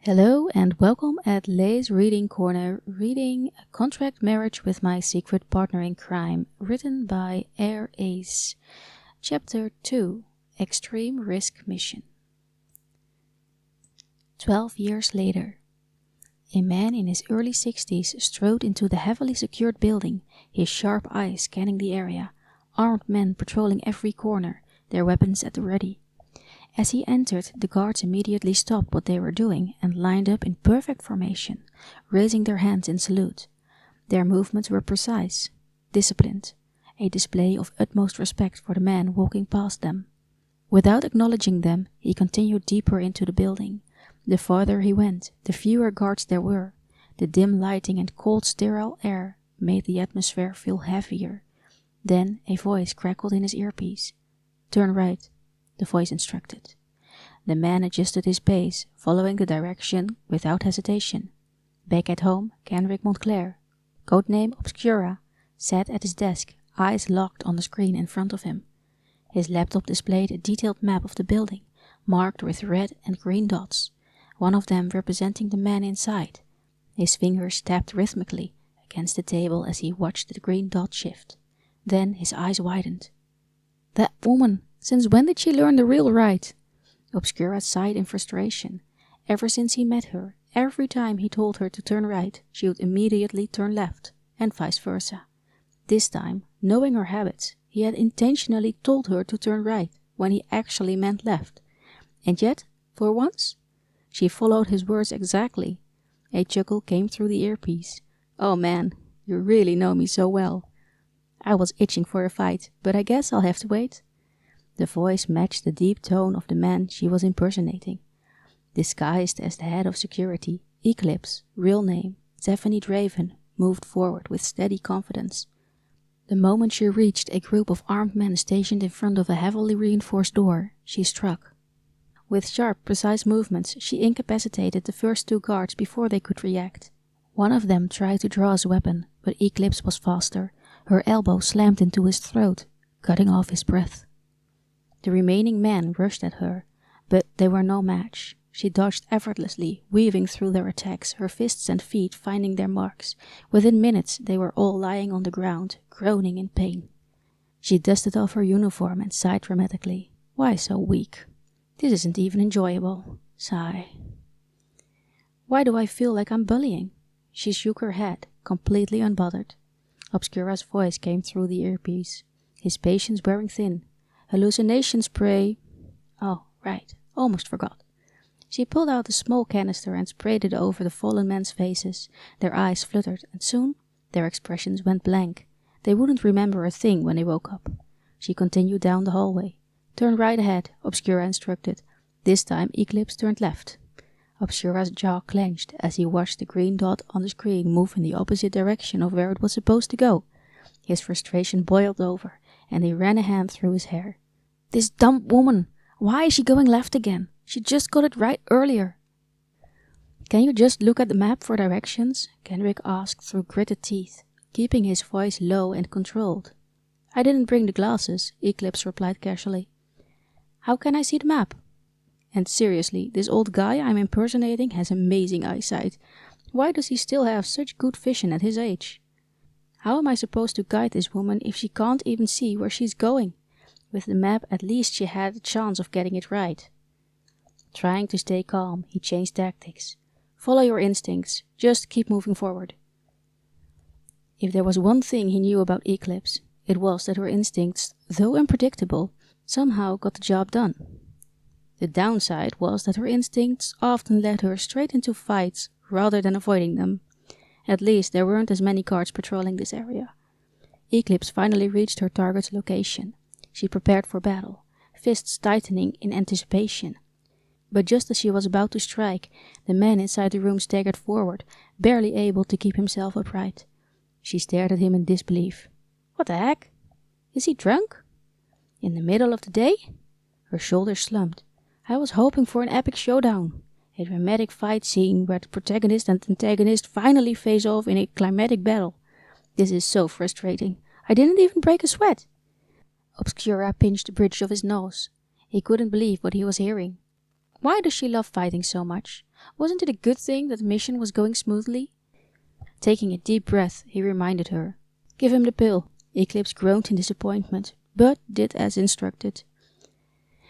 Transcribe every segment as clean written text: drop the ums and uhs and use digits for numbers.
Hello and welcome at Leezreadingcorner, reading A Contract Marriage with My Secret Partner in Crime, written by Leezs. Chapter 2, Extreme Risk Mission. 12 years later. A man in his early 60s strode into the heavily secured building, his sharp eyes scanning the area, armed men patrolling every corner, their weapons at the ready. As he entered, the guards immediately stopped what they were doing and lined up in perfect formation, raising their hands in salute. Their movements were precise, disciplined, a display of utmost respect for the man walking past them. Without acknowledging them, he continued deeper into the building. The farther he went, the fewer guards there were. The dim lighting and cold, sterile air made the atmosphere feel heavier. Then a voice crackled in his earpiece. "Turn right," the voice instructed. The man adjusted his pace, following the direction without hesitation. Back at home, Kendrick Montclair, codename Obscura, sat at his desk, eyes locked on the screen in front of him. His laptop displayed a detailed map of the building, marked with red and green dots, one of them representing the man inside. His fingers tapped rhythmically against the table as he watched the green dot shift. Then his eyes widened. "That woman! Since when did she learn the real right?" Obscura sighed in frustration. Ever since he met her, every time he told her to turn right, she would immediately turn left, and vice versa. This time, knowing her habits, he had intentionally told her to turn right when he actually meant left. And yet, for once, she followed his words exactly. A chuckle came through the earpiece. "Oh man, you really know me so well. I was itching for a fight, but I guess I'll have to wait." The voice matched the deep tone of the man she was impersonating. Disguised as the head of security, Eclipse, real name, Zephany Draven, moved forward with steady confidence. The moment she reached a group of armed men stationed in front of a heavily reinforced door, she struck. With sharp, precise movements, she incapacitated the first two guards before they could react. One of them tried to draw his weapon, but Eclipse was faster. Her elbow slammed into his throat, cutting off his breath. The remaining men rushed at her, but they were no match. She dodged effortlessly, weaving through their attacks, her fists and feet finding their marks. Within minutes, they were all lying on the ground, groaning in pain. She dusted off her uniform and sighed dramatically. "Why so weak? This isn't even enjoyable." Sigh. "Why do I feel like I'm bullying?" She shook her head, completely unbothered. Obscura's voice came through the earpiece, his patience wearing thin. "Hallucination spray." "Oh, right, almost forgot." She pulled out a small canister and sprayed it over the fallen men's faces. Their eyes fluttered, and soon their expressions went blank. They wouldn't remember a thing when they woke up. She continued down the hallway. "Turn right ahead," Obscura instructed. This time Eclipse turned left. Obscura's jaw clenched as he watched the green dot on the screen move in the opposite direction of where it was supposed to go. His frustration boiled over, and he ran a hand through his hair. "This dumb woman! Why is she going left again? She just got it right earlier." "Can you just look at the map for directions?" Kendrick asked through gritted teeth, keeping his voice low and controlled. "I didn't bring the glasses," Eclipse replied casually. "How can I see the map? And seriously, this old guy I'm impersonating has amazing eyesight. Why does he still have such good vision at his age? How am I supposed to guide this woman if she can't even see where she's going? With the map, at least she had a chance of getting it right." Trying to stay calm, he changed tactics. "Follow your instincts. Just keep moving forward." If there was one thing he knew about Eclipse, it was that her instincts, though unpredictable, somehow got the job done. The downside was that her instincts often led her straight into fights rather than avoiding them. At least there weren't as many guards patrolling this area. Eclipse finally reached her target's location. She prepared for battle, fists tightening in anticipation. But just as she was about to strike, the man inside the room staggered forward, barely able to keep himself upright. She stared at him in disbelief. "What the heck? Is he drunk? In the middle of the day?" Her shoulders slumped. "I was hoping for an epic showdown. A dramatic fight scene where the protagonist and antagonist finally face off in a climatic battle. This is so frustrating. I didn't even break a sweat." Obscura pinched the bridge of his nose. He couldn't believe what he was hearing. Why does she love fighting so much? Wasn't it a good thing that the mission was going smoothly? Taking a deep breath, he reminded her. Give him the pill. Eclipse groaned in disappointment, but did as instructed.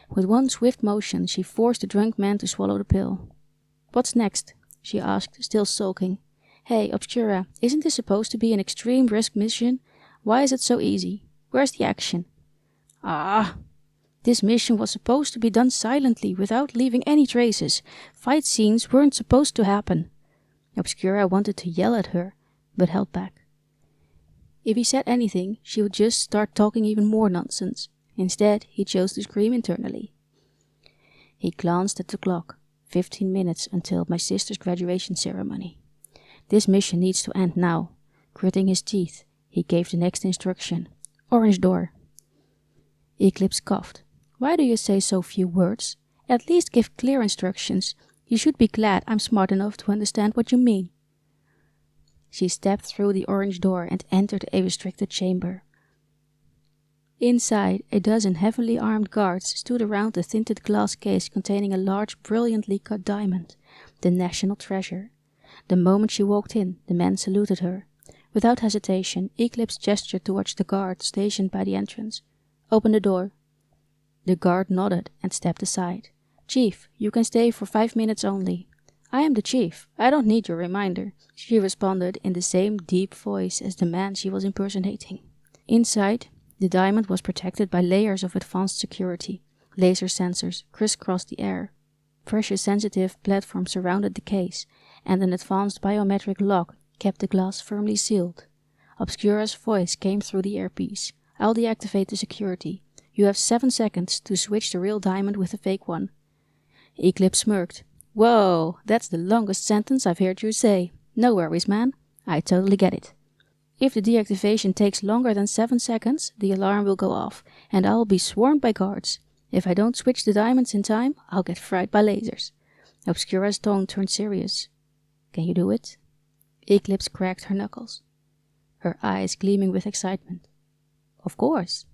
With one swift motion, she forced the drunk man to swallow the pill. What's next? She asked, still sulking. Hey, Obscura, isn't this supposed to be an extreme risk mission? Why is it so easy? Where's the action? Ah! This mission was supposed to be done silently, without leaving any traces. Fight scenes weren't supposed to happen. Obscura wanted to yell at her, but held back. If he said anything, she would just start talking even more nonsense. Instead, he chose to scream internally. He glanced at the clock. 15 minutes until my sister's graduation ceremony. This mission needs to end now. Gritting his teeth, he gave the next instruction. Orange door. Eclipse coughed. Why do you say so few words? At least give clear instructions. You should be glad I'm smart enough to understand what you mean. She stepped through the orange door and entered a restricted chamber. Inside, a dozen heavily armed guards stood around a tinted glass case containing a large, brilliantly cut diamond, the national treasure. The moment she walked in, the men saluted her. Without hesitation, Eclipse gestured towards the guard stationed by the entrance. Open the door. The guard nodded and stepped aside. Chief, you can stay for 5 minutes only. I am the chief. I don't need your reminder, she responded in the same deep voice as the man she was impersonating. Inside, the diamond was protected by layers of advanced security. Laser sensors crisscrossed the air. Pressure-sensitive platforms surrounded the case, and an advanced biometric lock kept the glass firmly sealed. Obscura's voice came through the earpiece. I'll deactivate the security. You have 7 seconds to switch the real diamond with the fake one. Eclipse smirked. Whoa, that's the longest sentence I've heard you say. No worries, man. I totally get it. If the deactivation takes longer than 7 seconds, the alarm will go off, and I'll be swarmed by guards. If I don't switch the diamonds in time, I'll get fried by lasers. Obscura's tone turned serious. Can you do it? Eclipse cracked her knuckles, her eyes gleaming with excitement. Of course.